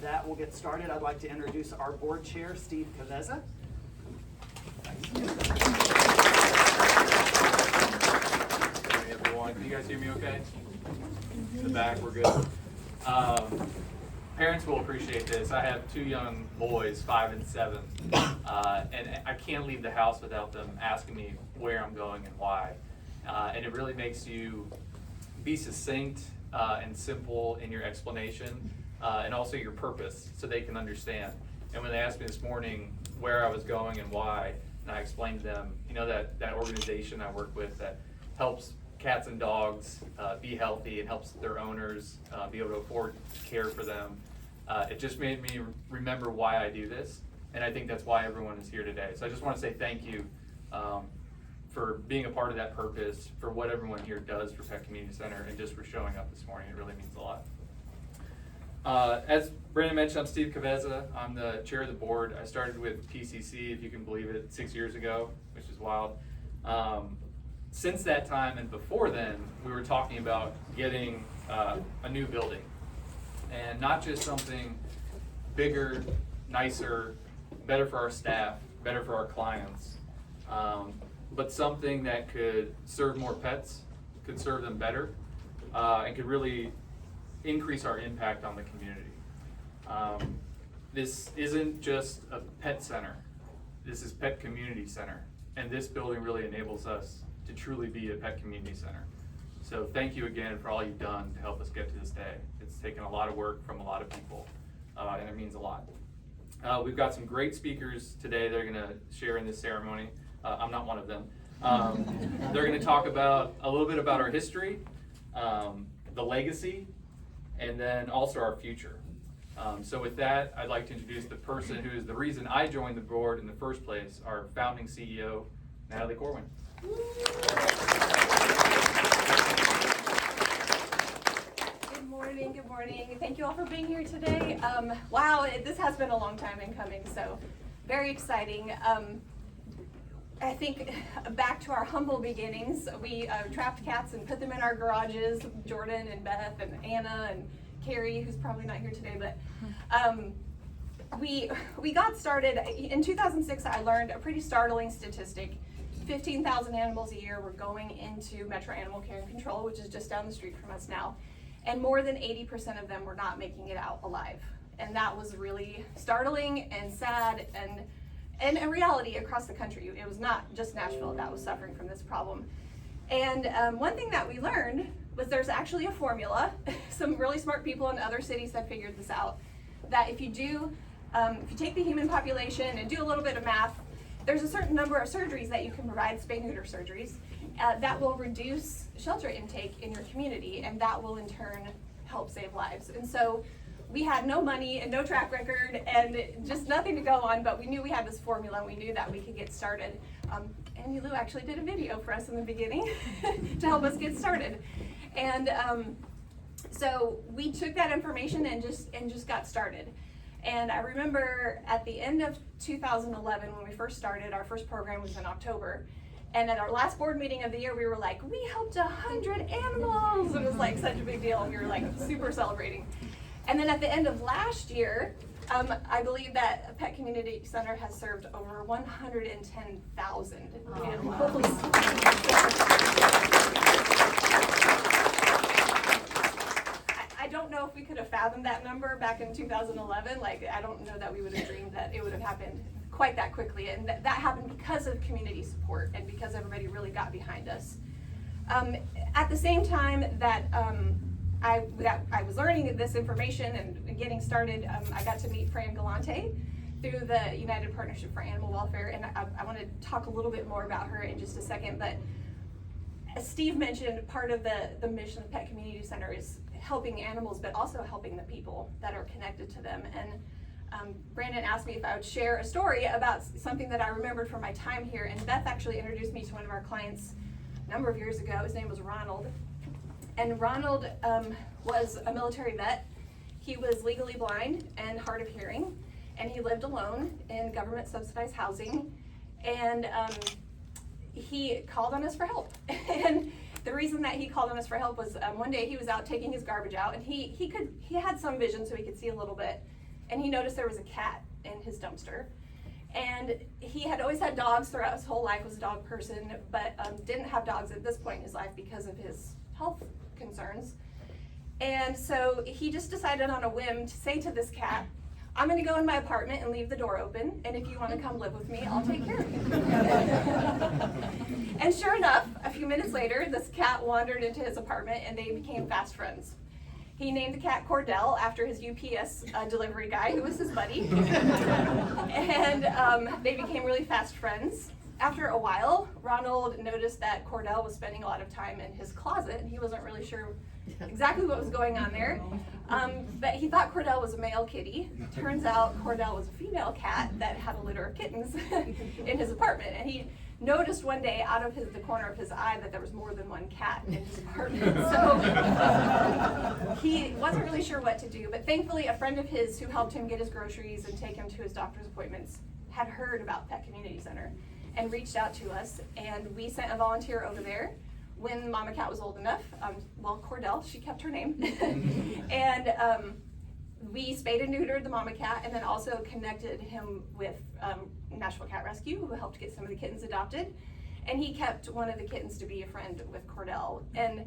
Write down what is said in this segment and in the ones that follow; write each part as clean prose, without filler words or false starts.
that, we'll get started. I'd like to introduce our board chair, Steve Cavezza. Hey everyone, can you guys hear me okay? In the back, we're good. Parents will appreciate this. I have two young boys, 5 and 7, and I can't leave the house without them asking me where I'm going and why. And it really makes you be succinct and simple in your explanation, and also your purpose, so they can understand. And when they asked me this morning where I was going and why, and I explained to them, you know, that organization I work with that helps cats and dogs be healthy and helps their owners be able to afford care for them. It just made me remember why I do this, and I think that's why everyone is here today. So I just want to say thank you for being a part of that purpose, for what everyone here does for Pet Community Center, and just for showing up this morning. It really means a lot. As Brandon mentioned, I'm Steve Cavezza. I'm the chair of the board. I started with PCC, if you can believe it, 6 years ago, which is wild. Since that time and before then, we were talking about getting a new building. And not just something bigger, nicer, better for our staff, better for our clients, but something that could serve more pets, could serve them better, and could really increase our impact on the community. This isn't just a pet center. This is Pet Community Center. And this building really enables us to truly be a pet community center. So thank you again for all you've done to help us get to this day. It's taken a lot of work from a lot of people, and it means a lot. We've got some great speakers today that are gonna share in this ceremony. I'm not one of them. They're gonna talk about a little bit about our history, the legacy, and then also our future. So with that, I'd like to introduce the person who is the reason I joined the board in the first place, our founding CEO, Natalie Corwin. Good morning. Thank you all for being here today. Wow, this has been a long time in coming, so very exciting. I think back to our humble beginnings, we trapped cats and put them in our garages, Jordan and Beth and Anna and Carrie, who's probably not here today, but we got started. In 2006, I learned a pretty startling statistic. 15,000 animals a year were going into Metro Animal Care and Control, which is just down the street from us now. And more than 80% of them were not making it out alive. And that was really startling and sad and a reality across the country. It was not just Nashville that was suffering from this problem. And one thing that we learned was there's actually a formula. Some really smart people in other cities have figured this out, that if you take the human population and do a little bit of math, there's a certain number of surgeries that you can provide, spay-neuter surgeries, that will reduce shelter intake in your community, and that will in turn help save lives. And so we had no money and no track record and just nothing to go on, but we knew we had this formula and we knew that we could get started. Annie Lou actually did a video for us in the beginning to help us get started. And so we took that information and just got started. And I remember at the end of 2011, when we first started, our first program was in October. And at our last board meeting of the year, we were like, we helped 100 animals. It was like such a big deal. And we were like super celebrating. And then at the end of last year, I believe that Pet Community Center has served over 110,000 animals. I don't know if we could have fathomed that number back in 2011. Like, I don't know that we would have dreamed that it would have happened quite that quickly. And that happened because of community support and because everybody really got behind us. At the same time that I was learning this information and getting started, I got to meet Phran Galante through the United Partnership for Animal Welfare, and I want to talk a little bit more about her in just a second. But as Steve mentioned, part of the mission of Pet Community Center is helping animals, but also helping the people that are connected to them. And Brandon asked me if I would share a story about something that I remembered from my time here, and Beth actually introduced me to one of our clients a number of years ago. His name was Ronald. And Ronald was a military vet. He was legally blind and hard of hearing, and he lived alone in government subsidized housing. And he called on us for help. And the reason that he called on us for help was one day he was out taking his garbage out, and he had some vision, so he could see a little bit. and he noticed there was a cat in his dumpster. And he had always had dogs throughout his whole life, was a dog person, but didn't have dogs at this point in his life because of his health concerns. And so he just decided on a whim to say to this cat, I'm gonna go in my apartment and leave the door open, and if you wanna come live with me, I'll take care of you. And sure enough, a few minutes later, this cat wandered into his apartment and they became fast friends. He named the cat Cordell after his UPS delivery guy, who was his buddy. And they became really fast friends. After a while, Ronald noticed that Cordell was spending a lot of time in his closet, and he wasn't really sure exactly what was going on there. But he thought Cordell was a male kitty. Turns out Cordell was a female cat that had a litter of kittens in his apartment. And he noticed one day out of the corner of his eye that there was more than one cat in his apartment. So he wasn't really sure what to do, but thankfully a friend of his who helped him get his groceries and take him to his doctor's appointments had heard about Pet Community Center and reached out to us, and we sent a volunteer over there when Mama Cat was old enough. Cordell, she kept her name. And we spayed and neutered the Mama Cat, and then also connected him with Nashville Cat Rescue, who helped get some of the kittens adopted. And he kept one of the kittens to be a friend with Cordell. And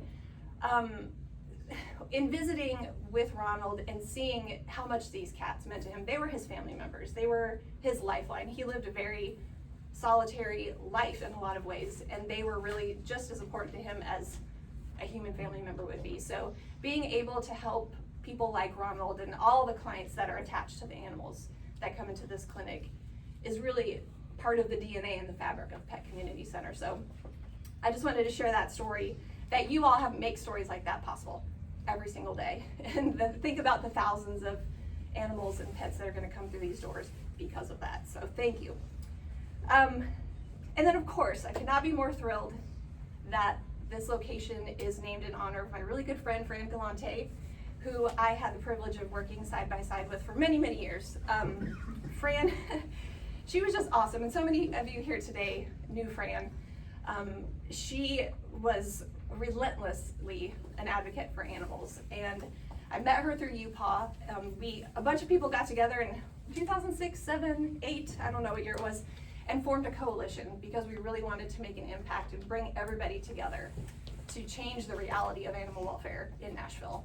in visiting with Ronald and seeing how much these cats meant to him, they were his family members. They were his lifeline. He lived a very solitary life in a lot of ways, and they were really just as important to him as a human family member would be. So being able to help people like Ronald and all the clients that are attached to the animals that come into this clinic is really part of the DNA and the fabric of Pet Community Center. So I just wanted to share that story, that you all make stories like that possible every single day. And then think about the thousands of animals and pets that are going to come through these doors because of that. So thank you. And then of course, I could not be more thrilled that this location is named in honor of my really good friend, Phran Galante, who I had the privilege of working side by side with for many, many years. Phran, she was just awesome, and so many of you here today knew Phran. She was relentlessly an advocate for animals, and I met her through UPAW. A bunch of people got together in 2006, 7, 8, I don't know what year it was, and formed a coalition because we really wanted to make an impact and bring everybody together to change the reality of animal welfare in Nashville.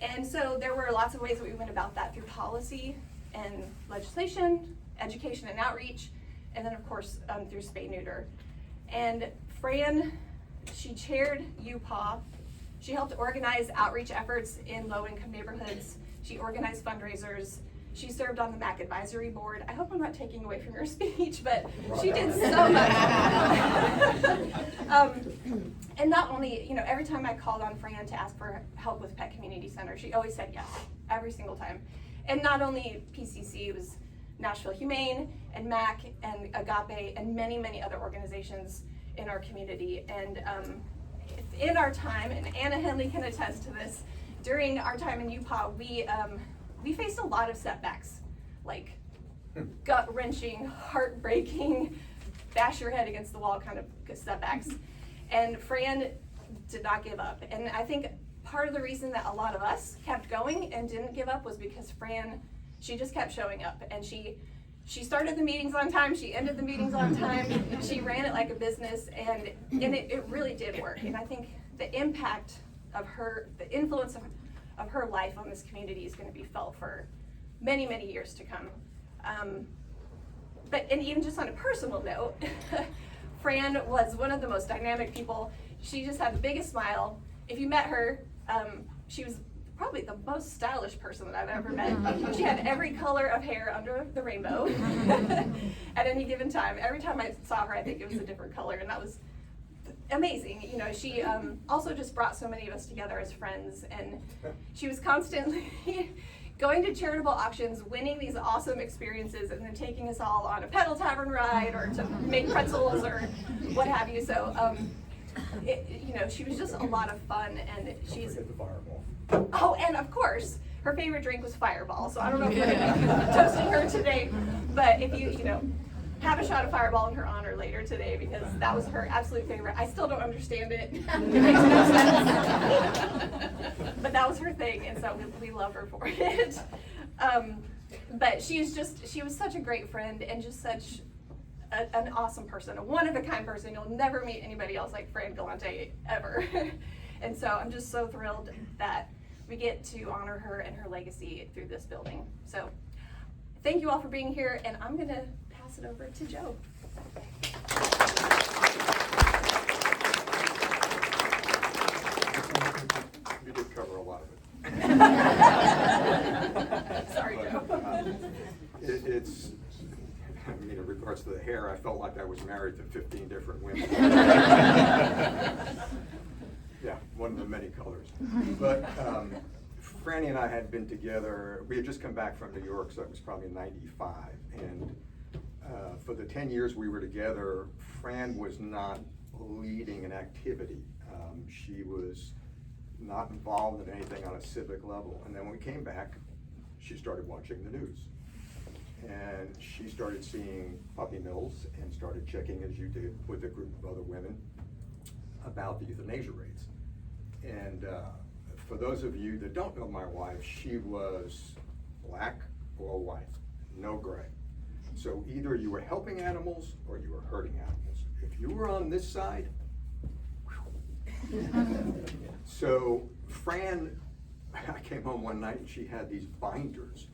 And so there were lots of ways that we went about that, through policy and legislation, education and outreach, and then of course through spay neuter. And Phran, she chaired UPAW. She helped organize outreach efforts in low-income neighborhoods. She organized fundraisers. She served on the MAC advisory board. I hope I'm not taking away from your speech, but she did so much. And not only, every time I called on Phran to ask for help with Pet Community Center, she always said yes, every single time. And not only PCC, it was Nashville Humane and MAC and Agape and many, many other organizations in our community. And in our time, and Anna Henley can attest to this, during our time in UPAW, we faced a lot of setbacks, like gut-wrenching, heartbreaking, bash your head against the wall kind of setbacks. And Phran did not give up. And I think part of the reason that a lot of us kept going and didn't give up was because Phran, she just kept showing up. And she started the meetings on time, she ended the meetings on time, she ran it like a business, and it really did work. And I think the impact of her, the influence of her life on this community is going to be felt for many, many years to come. And even just on a personal note, Phran was one of the most dynamic people. She just had the biggest smile. If you met her, she was probably the most stylish person that I've ever met. She had every color of hair under the rainbow at any given time. Every time I saw her, I think it was a different color, and that was amazing. She also just brought so many of us together as friends, and she was constantly going to charitable auctions, winning these awesome experiences, and then taking us all on a pedal tavern ride or to make pretzels or what have you. So, she was just a lot of fun, and she's. The fireball. Oh, and of course, her favorite drink was Fireball. So I don't know if we're gonna be toasting her today, but if you have a shot of Fireball in her honor later today, because that was her absolute favorite. I still don't understand it. It makes no sense. But that was her thing, and so we love her for it. But she was such a great friend and just such an awesome person, a one-of-a-kind person. You'll never meet anybody else like Phran Galante ever. And so I'm just so thrilled that we get to honor her and her legacy through this building. So thank you all for being here, and I'm gonna pass it over to Joe. You did cover a lot of it. Sorry, Joe. It's, I mean, in regards to the hair, I felt like I was married to 15 different women. Yeah, one of the many colors. But Franny and I had been together, we had just come back from New York, so it was probably 95. And for the 10 years we were together, Fran was not leading an activity. She was not involved in anything on a civic level. And then when we came back, she started watching the news. And she started seeing puppy mills and started checking, as you did, with a group of other women about the euthanasia rates. And for those of you that don't know my wife, she was black or white, no gray. So either you were helping animals or you were hurting animals. If you were on this side, so Fran, I came home one night and she had these binders.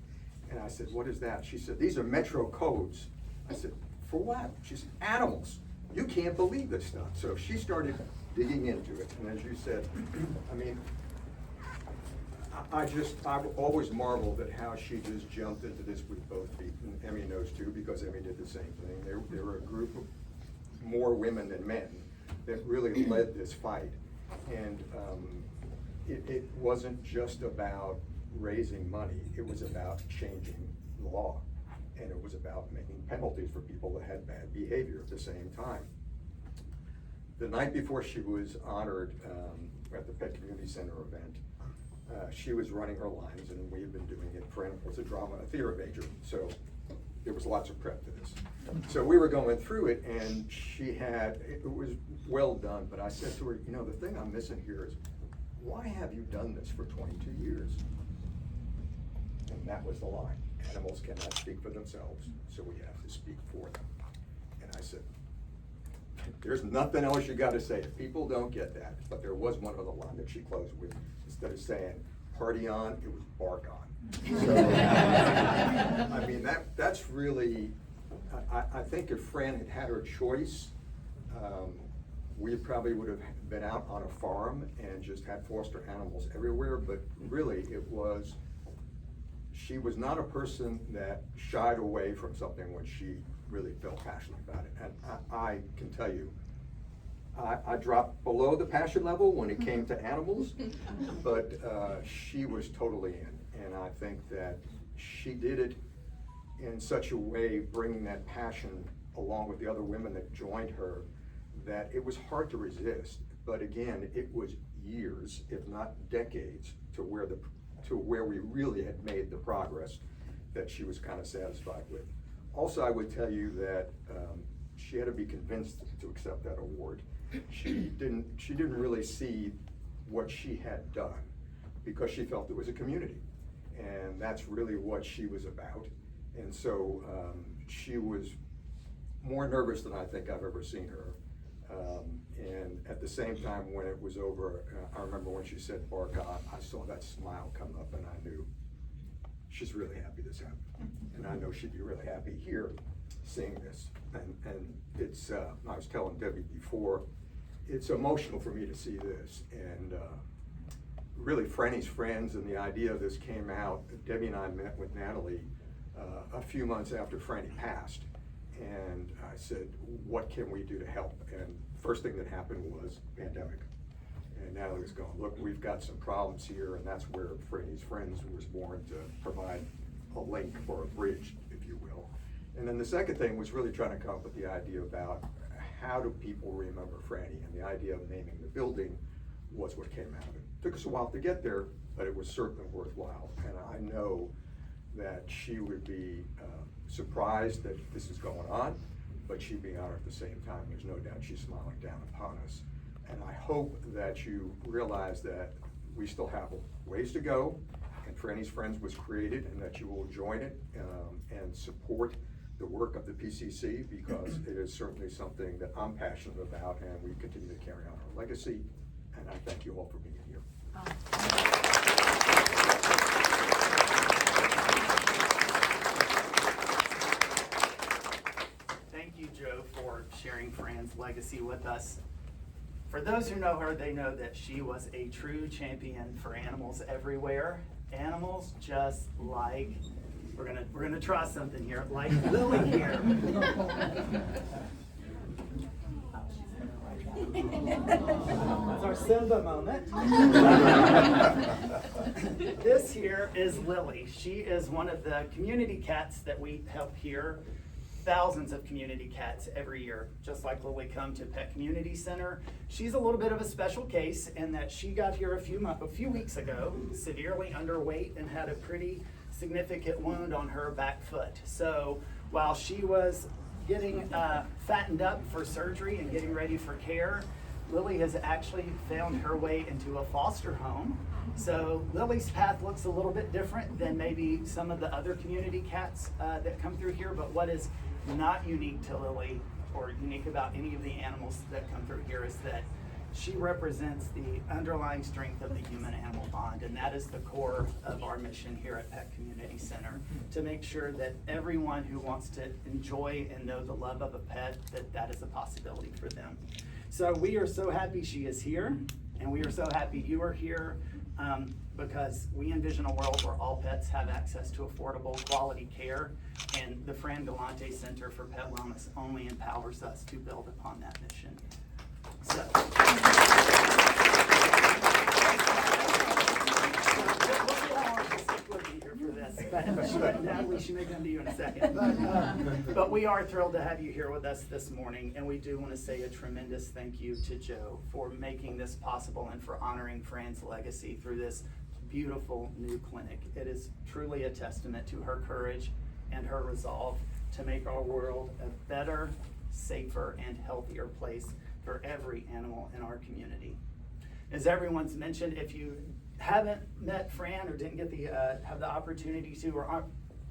And I said, what is that? She said, these are Metro codes. I said, for what? She said, animals. You can't believe this stuff. So she started digging into it. And as you said, I mean, I've always marveled at how she just jumped into this with both feet. And Emmy knows too, because Emmy did the same thing. There were a group of more women than men that really led this fight. And it wasn't just about raising money, it was about changing the law. And it was about making penalties for people that had bad behavior at the same time. The night before she was honored at the Pet Community Center event, she was running her lines, and we had been doing it. Fran was a theater major, so there was lots of prep to this. So we were going through it, and it was well done, but I said to her, you know, the thing I'm missing here is, why have you done this for 22 years? And that was the line. Animals cannot speak for themselves, so we have to speak for them. And I said, there's nothing else you gotta say. People don't get that, but there was one other line that she closed with. Instead of saying, party on, it was bark on. So, I mean, that's really, I think if Fran had had her choice, we probably would have been out on a farm and just had foster animals everywhere, but really she was not a person that shied away from something when she really felt passionate about it. And I can tell you, I dropped below the passion level when it came to animals, but she was totally in. And I think that she did it in such a way, bringing that passion along with the other women that joined her, that it was hard to resist. But again, it was years, if not decades, to where we really had made the progress that she was kind of satisfied with. Also, I would tell you that she had to be convinced to accept that award. She didn't really see what she had done because she felt it was a community, and that's really what she was about. And so she was more nervous than I think I've ever seen her. And at the same time, when it was over, I remember when she said bark on, I saw that smile come up, and I knew she's really happy this happened. And I know she'd be really happy here seeing this. And it's, I was telling Debbie before, it's emotional for me to see this. And really, Franny's friends and the idea of this came out. Debbie and I met with Natalie a few months after Franny passed. And I said, what can we do to help? And first thing that happened was pandemic. And Natalie was going, look, we've got some problems here, and that's where Franny's Friends was born, to provide a link or a bridge, if you will. And then the second thing was really trying to come up with the idea about how do people remember Franny, and the idea of naming the building was what came out of it. Took us a while to get there, but it was certainly worthwhile. And I know that she would be surprised that this is going on, but she'd be honored at the same time. There's no doubt she's smiling down upon us. And I hope that you realize that we still have ways to go, and Franny's Friends was created, and that you will join it and support the work of the PCC, because it is certainly something that I'm passionate about, and we continue to carry on our legacy, and I thank you all for being here. Thank you, Joe, for sharing Fran's legacy with us. For those who know her, they know that she was a true champion for animals everywhere. Animals just like, we're gonna try something here, like Lily here. That's our Simba moment. This here is Lily. She is one of the community cats that we help here. Thousands of community cats every year, just like Lily, come to Pet Community Center. She's a little bit of a special case in that she got here a few weeks ago, severely underweight, and had a pretty significant wound on her back foot. So while she was getting fattened up for surgery and getting ready for care, Lily has actually found her way into a foster home. So Lily's path looks a little bit different than maybe some of the other community cats that come through here, but what is not unique to Lily, or unique about any of the animals that come through here, is that she represents the underlying strength of the human-animal bond, and that is the core of our mission here at Pet Community Center, to make sure that everyone who wants to enjoy and know the love of a pet, that is a possibility for them. So we are so happy she is here, and we are so happy you are here, because we envision a world where all pets have access to affordable, quality care, and the Phran Galante Center for Pet Wellness only empowers us to build upon that mission. So. But Natalie, she may come to you in a second. But we are thrilled to have you here with us this morning, and we do want to say a tremendous thank you to Joe for making this possible and for honoring Fran's legacy through this beautiful new clinic. It is truly a testament to her courage and her resolve to make our world a better, safer, and healthier place for every animal in our community. As everyone's mentioned, if you haven't met Fran or didn't get have the opportunity to, or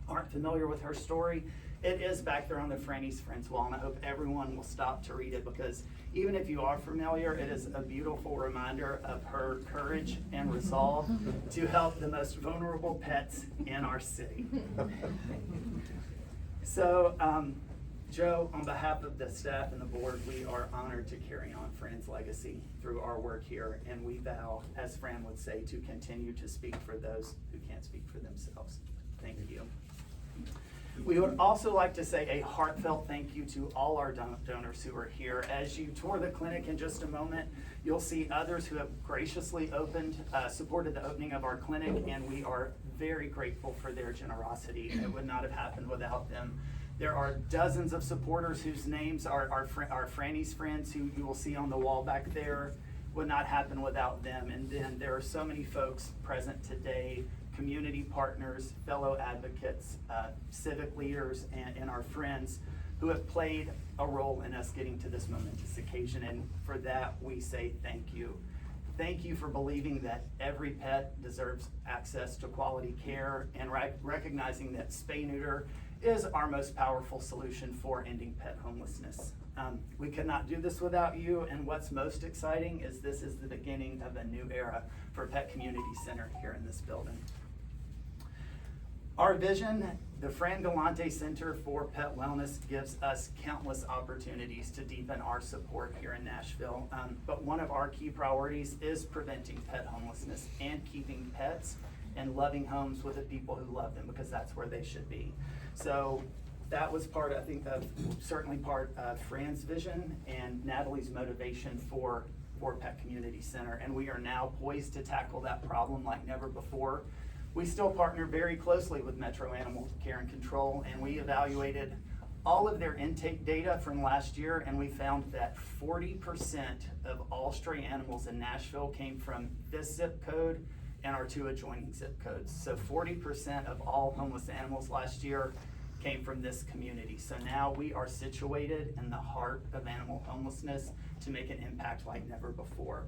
aren't familiar with her story, it is back there on the Franny's Friends wall, and I hope everyone will stop to read it, because even if you are familiar, it is a beautiful reminder of her courage and resolve to help the most vulnerable pets in our city. So, Joe, on behalf of the staff and the board, we are honored to carry on Fran's legacy through our work here, and we vow, as Fran would say, to continue to speak for those who can't speak for themselves. Thank you. We would also like to say a heartfelt thank you to all our donors who are here. As you tour the clinic in just a moment, you'll see others who have graciously supported the opening of our clinic, and we are very grateful for their generosity. It would not have happened without them. There are dozens of supporters whose names are Franny's Friends, who you will see on the wall back there. Would not happen without them. And then there are so many folks present today, community partners, fellow advocates, civic leaders, and our friends who have played a role in us getting to this momentous occasion. And for that, we say thank you. Thank you for believing that every pet deserves access to quality care, and recognizing that spay-neuter is our most powerful solution for ending pet homelessness. We could not do this without you, and what's most exciting is this is the beginning of a new era for Pet Community Center here in this building. Our vision, the Phran Galante Center for Pet Wellness, gives us countless opportunities to deepen our support here in Nashville, but one of our key priorities is preventing pet homelessness and keeping pets in loving homes with the people who love them, because that's where they should be. So that was part, I think, certainly part of Fran's vision and Natalie's motivation for Pet Community Center, and we are now poised to tackle that problem like never before. We still partner very closely with Metro Animal Care and Control, and we evaluated all of their intake data from last year, and we found that 40% of all stray animals in Nashville came from this zip code and our 2 adjoining zip codes. So 40% of all homeless animals last year came from this community. So now we are situated in the heart of animal homelessness to make an impact like never before.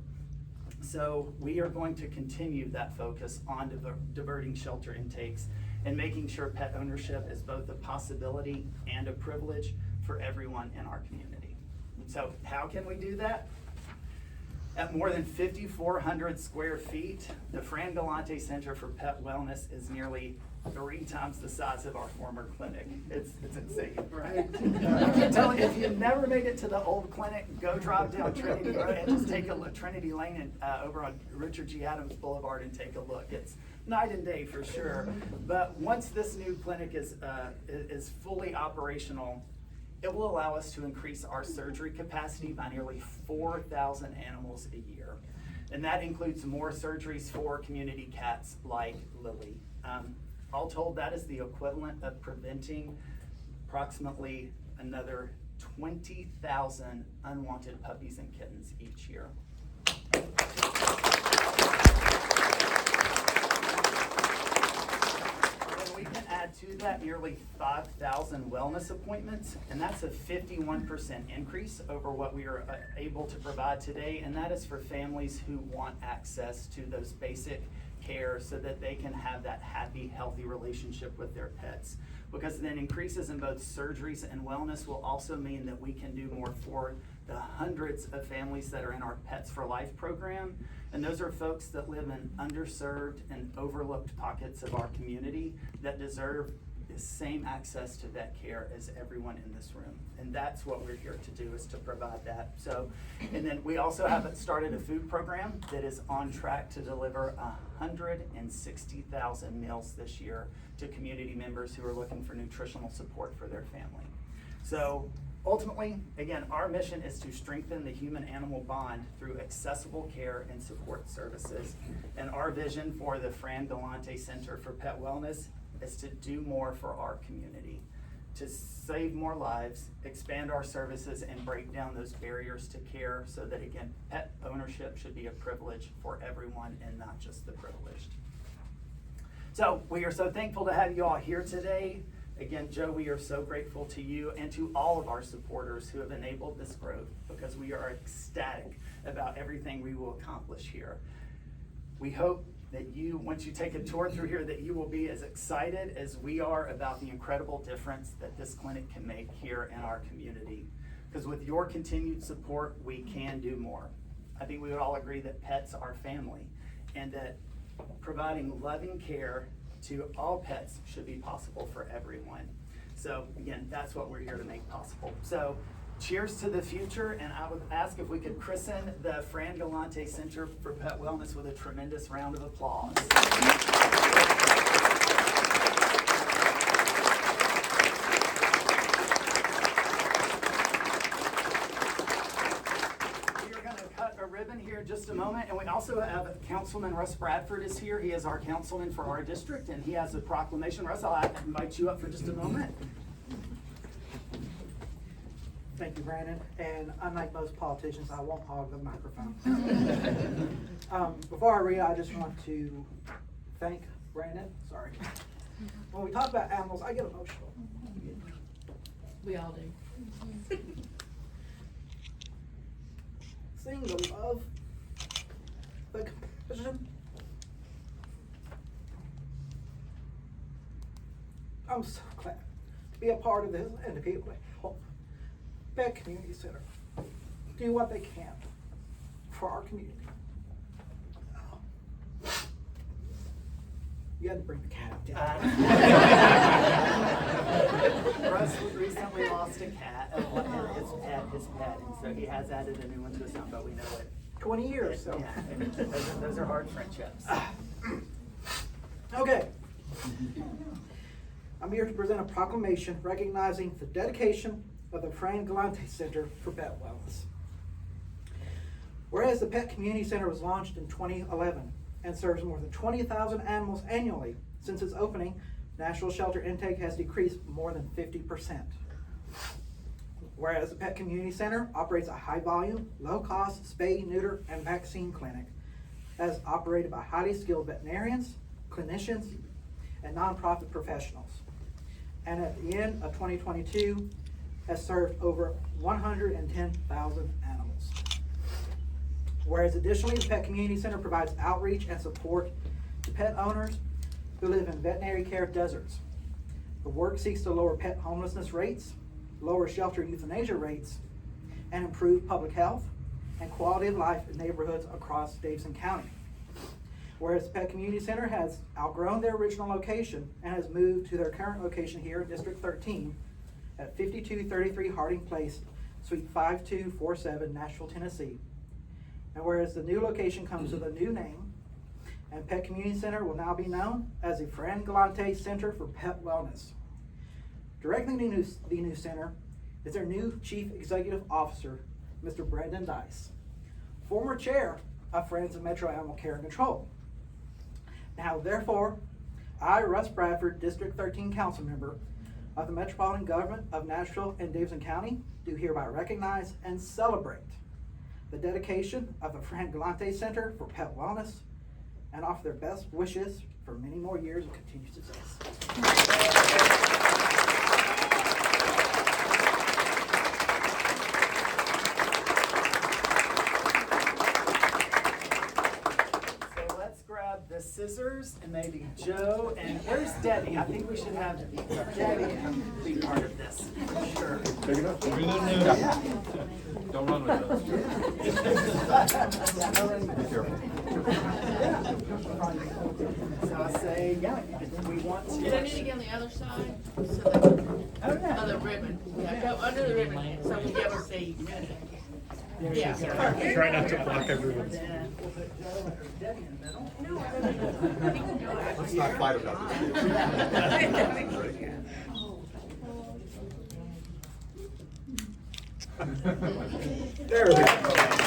So we are going to continue that focus on diverting shelter intakes and making sure pet ownership is both a possibility and a privilege for everyone in our community. So how can we do that? At more than 5,400 square feet, the Phran Galante Center for Pet Wellness is nearly 3 times the size of our former clinic. It's insane, right? I can tell you, if you never made it to the old clinic, go drive down Trinity Road and just take a look, Trinity Lane and over on Richard G. Adams Boulevard and take a look. It's night and day for sure. But once this new clinic is fully operational, it will allow us to increase our surgery capacity by nearly 4,000 animals a year. And that includes more surgeries for community cats like Lily. All told, that is the equivalent of preventing approximately another 20,000 unwanted puppies and kittens each year. And we can add to that nearly 5,000 wellness appointments, and that's a 51% increase over what we are able to provide today, and that is for families who want access to those basic care so that they can have that happy, healthy relationship with their pets. Because then increases in both surgeries and wellness will also mean that we can do more for the hundreds of families that are in our Pets for Life program. And those are folks that live in underserved and overlooked pockets of our community that deserve the same access to vet care as everyone in this room. And that's what we're here to do, is to provide that. So, and then we also have started a food program that is on track to deliver 160,000 meals this year to community members who are looking for nutritional support for their family. So ultimately, again, our mission is to strengthen the human-animal bond through accessible care and support services. And our vision for the Phran Galante Center for Pet Wellness is to do more for our community, to save more lives, expand our services, and break down those barriers to care so that, again, pet ownership should be a privilege for everyone and not just the privileged. So we are so thankful to have you all here today. Again, Joe, we are so grateful to you and to all of our supporters who have enabled this growth, because we are ecstatic about everything we will accomplish here. We hope that you, once you take a tour through here, that you will be as excited as we are about the incredible difference that this clinic can make here in our community. Because with your continued support, we can do more. I think we would all agree that pets are family, and that providing loving care to all pets should be possible for everyone. So again, that's what we're here to make possible. So cheers to the future, and I would ask if we could christen the Phran Galante Center for Pet Wellness with a tremendous round of applause. We are going to cut a ribbon here in just a moment, and we also have Councilman Russ Bradford is here. He is our councilman for our district, and he has a proclamation. Russ, I'll invite you up for just a moment. Thank you, Brandon. And unlike most politicians, I won't hog the microphone. Before I read, I just want to thank Brandon. Sorry. When we talk about animals, I get emotional. We all do. Seeing the love, the compassion. I'm so glad to be a part of this and to be able to help Pet Community Center do what they can for our community. You had to bring the cat up, didn't you? Russ recently lost a cat, his pet, and so he has added a new one to his home, but we know it. 20 years, so. Yeah, those are hard friendships. Okay. I'm here to present a proclamation recognizing the dedication of the Phran Galante Center for Pet Wellness. Whereas the Pet Community Center was launched in 2011 and serves more than 20,000 animals annually, since its opening, Nashville shelter intake has decreased more than 50%. Whereas the Pet Community Center operates a high-volume, low-cost spay, neuter, and vaccine clinic that is operated by highly skilled veterinarians, clinicians, and nonprofit professionals. And at the end of 2022, has served over 110,000 animals. Whereas additionally, the Pet Community Center provides outreach and support to pet owners who live in veterinary care deserts. The work seeks to lower pet homelessness rates, lower shelter euthanasia rates, and improve public health and quality of life in neighborhoods across Davidson County. Whereas the Pet Community Center has outgrown their original location and has moved to their current location here in District 13 at 5233 Harding Place, Suite 5247, Nashville, Tennessee. And whereas the new location comes with a new name, and Pet Community Center will now be known as the Phran Galante Center for Pet Wellness. Directing the new center is their new Chief Executive Officer, Mr. Brendan Dyce, former chair of Friends of Metro Animal Care and Control. Now, therefore, I, Russ Bradford, District 13 Council Member of the Metropolitan Government of Nashville and Davidson County, do hereby recognize and celebrate the dedication of the Phran Galante Center for Pet Wellness and offer their best wishes for many more years of continued success. So let's grab the scissors and maybe Joe, and where's Debbie? I think we should have Debbie be part of this, for sure. Big enough? Don't run with those. Be careful. So I say, yeah, we want Do I need to. to get on the other side? So that, Oh, yeah. other ribbon. Yeah, go under the ribbon so we'll be able to see. Yeah. Try not to block everyone. Then we'll put Joe and Debbie in the middle. Let's not fight about this. There we go.